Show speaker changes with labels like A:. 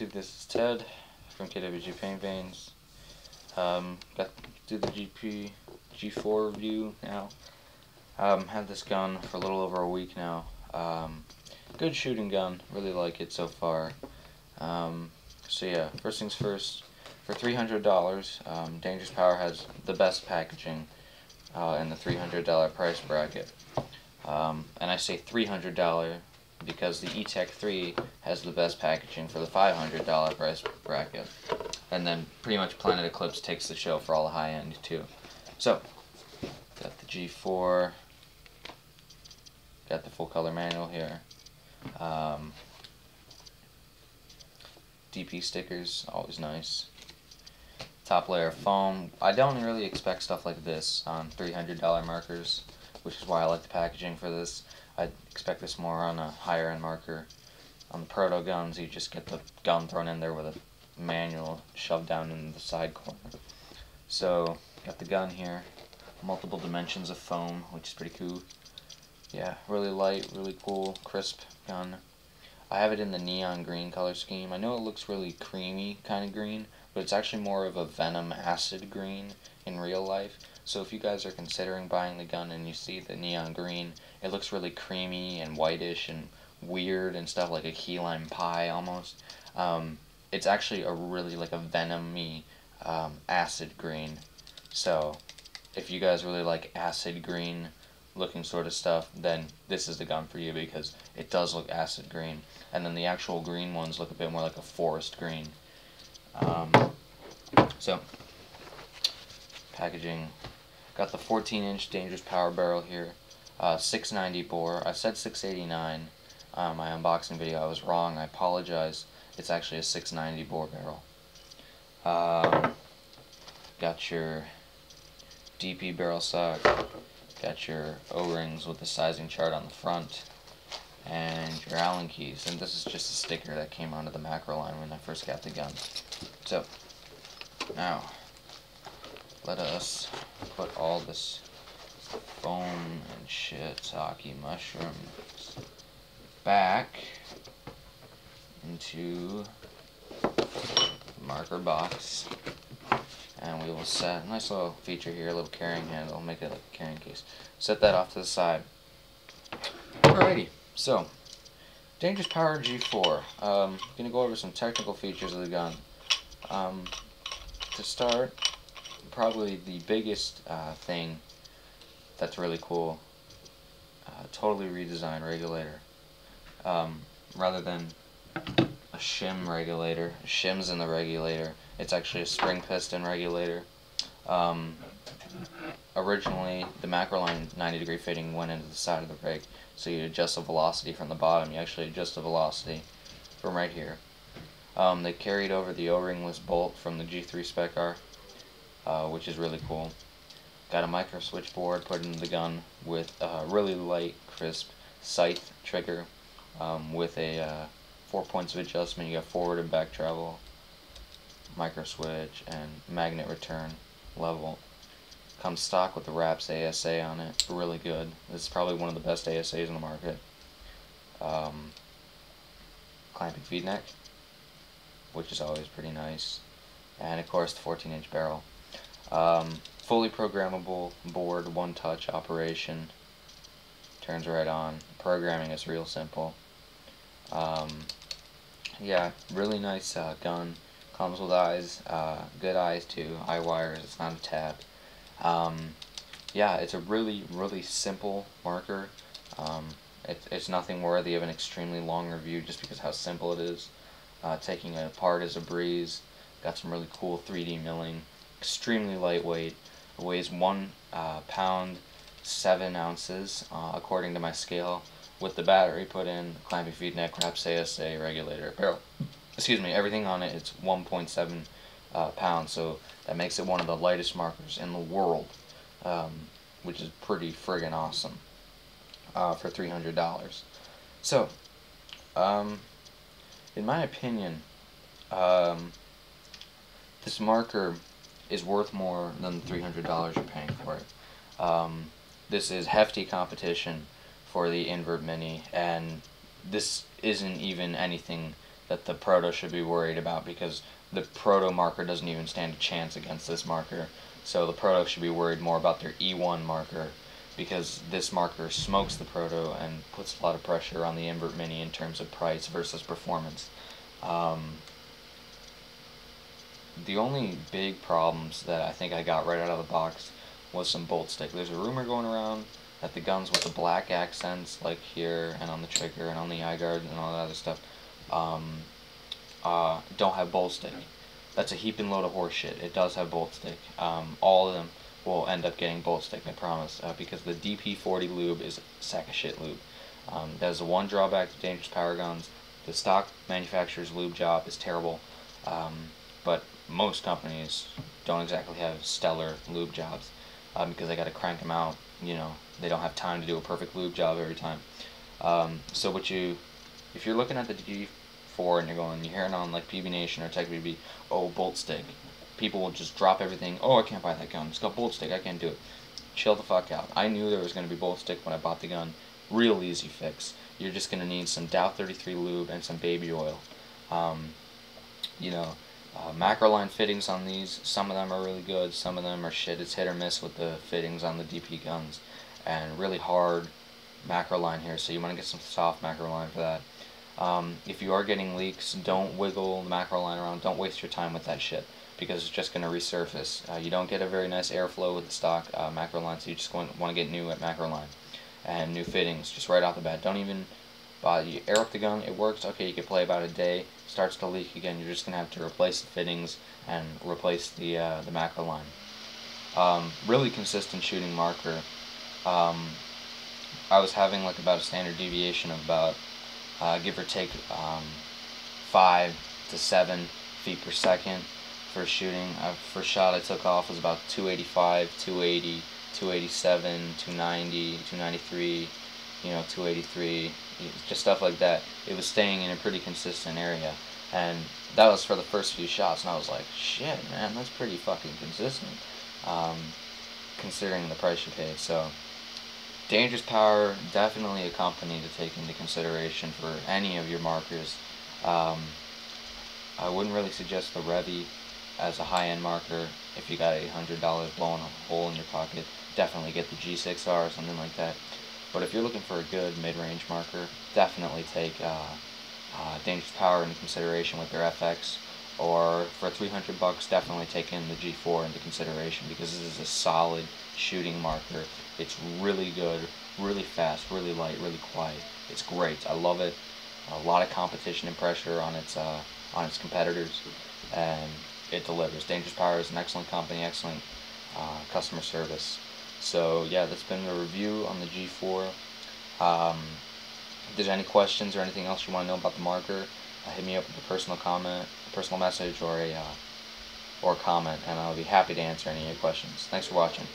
A: YouTube, this is Ted from KWG Paint Veins. Got to do the G4 review now. Had this gun for a little over a week now. Good shooting gun, really like it so far. So yeah, first things first, for $300, Dangerous Power has the best packaging in the $300 price bracket. And I say $300 because the E-Tech 3 has the best packaging for the $500 price bracket. And then pretty much Planet Eclipse takes the show for all the high end too. So, got the G4, got the full color manual here. DP stickers, always nice. Top layer of foam. I don't really expect stuff like this on $300 markers, which is why I like the packaging for this. I expect this more on a higher end marker. On the proto guns, you just get the gun thrown in there with a manual shoved down in the side corner. So, got the gun here. Multiple dimensions of foam, which is pretty cool. Yeah, really light, really cool, crisp gun. I have it in the neon green color scheme. I know it looks really creamy kind of green, but it's actually more of a Venom acid green in real life. So if you guys are considering buying the gun and you see the neon green, it looks really creamy and whitish and weird and stuff, like a key lime pie almost. It's actually a really like a Venom-y acid green. So if you guys really like acid green looking sort of stuff, then this is the gun for you because it does look acid green. And then the actual green ones look a bit more like a forest green. So, packaging. Got the 14-inch Dangerous Power barrel here. 690 bore. I said 689 on my unboxing video. I was wrong. I apologize. It's actually a 690 bore barrel. Got your DP barrel stock. Got your O-rings with the sizing chart on the front. And your Allen keys. And this is just a sticker that came onto the macro line when I first got the gun. So, now, let us put all this foam and shiitake mushrooms back into the marker box. And we will set a nice little feature here, a little carrying handle, make it like a carrying case. Set that off to the side. Alrighty, so Dangerous Power G4. Gonna go over some technical features of the gun. To start, probably the biggest thing that's really cool, totally redesigned regulator. Rather than a shim regulator, shims in the regulator, it's actually a spring piston regulator. Originally, the macro line 90-degree fitting went into the side of the rig, so you adjust the velocity from the bottom. You actually adjust the velocity from right here. They carried over the O-ringless bolt from the G3 Spec R, which is really cool. Got a micro switchboard put into the gun with a really light, crisp scythe trigger with a 4 points of adjustment. You got forward and back travel, micro switch, and magnet return level. Comes stock with the Wraps ASA on it. Really good. This is probably one of the best ASAs in the market. Clamping feed neck, which is always pretty nice. And of course the 14-inch barrel. Fully programmable board, one-touch operation. Turns right on. Programming is real simple. Yeah, really nice gun. Comes with eyes, good eyes too, eye wires, it's not a tab. Yeah, it's a really, really simple marker. It's nothing worthy of an extremely long review just because how simple it is. Taking it apart is a breeze. Got some really cool 3D milling. Extremely lightweight. It weighs 1 pound 7 ounces according to my scale. With the battery put in, clamping feed neck, Wraps ASA, regulator, barrel. Excuse me, everything on it, it's 1.7 pounds, so that makes it one of the lightest markers in the world, which is pretty friggin' awesome for $300. So, in my opinion, this marker is worth more than the $300 you're paying for it. This is hefty competition for the Invert Mini, and this isn't even anything that the Proto should be worried about, because the Proto marker doesn't even stand a chance against this marker. So the Proto should be worried more about their E1 marker, because this marker smokes the Proto and puts a lot of pressure on the Invert Mini in terms of price versus performance. The only big problems that I think I got right out of the box was some bolt stick. There's a rumor going around that the guns with the black accents, like here and on the trigger and on the eye guard and all that other stuff, don't have bolt stick. That's a heaping load of horse shit. It does have bolt stick. All of them will end up getting bolt stick, I promise, because the DP40 lube is a sack of shit lube. That is the one drawback to Dangerous Power guns. The stock manufacturer's lube job is terrible, but most companies don't exactly have stellar lube jobs, because they got to crank them out. You know, they don't have time to do a perfect lube job every time. So if you're looking at the G4 and you're hearing on like PB Nation or Tech BB, oh, bolt stick, people will just drop everything. Oh, I can't buy that gun. It's got bolt stick. I can't do it. Chill the fuck out. I knew there was going to be bolt stick when I bought the gun. Real easy fix. You're just going to need some Dow 33 lube and some baby oil. Macroline fittings on these, some of them are really good, some of them are shit. It's hit or miss with the fittings on the DP guns, and really hard macroline here, so you want to get some soft macroline for that. If you are getting leaks, don't wiggle the macroline around. Don't waste your time with that shit, because it's just going to resurface. You don't get a very nice airflow with the stock macroline, so you just want to get new at macroline and new fittings just right off the bat. Don't even you air up the gun, it works, okay, you can play about a day, starts to leak again, you're just going to have to replace the fittings and replace the macro line. Really consistent shooting marker. I was having like about a standard deviation of about, give or take, 5 to 7 feet per second for shooting. First shot I took off was about 285, 280, 287, 290, 293, 283, just stuff like that. It was staying in a pretty consistent area, and that was for the first few shots, and I was like, shit, man, that's pretty fucking consistent, considering the price you pay. So Dangerous Power, definitely a company to take into consideration for any of your markers. I wouldn't really suggest the Revy as a high-end marker. If you got $800 blowing a hole in your pocket, definitely get the G6R or something like that. But if you're looking for a good mid-range marker, definitely take Dangerous Power into consideration with their FX, or for $300, definitely take in the G4 into consideration, because this is a solid shooting marker. It's really good, really fast, really light, really quiet. It's great. I love it. A lot of competition and pressure on its competitors, and it delivers. Dangerous Power is an excellent company, excellent customer service. So yeah, that's been the review on the G4. If there's any questions or anything else you want to know about the marker, hit me up with a personal comment, a personal message, or a comment, and I'll be happy to answer any of your questions. Thanks for watching.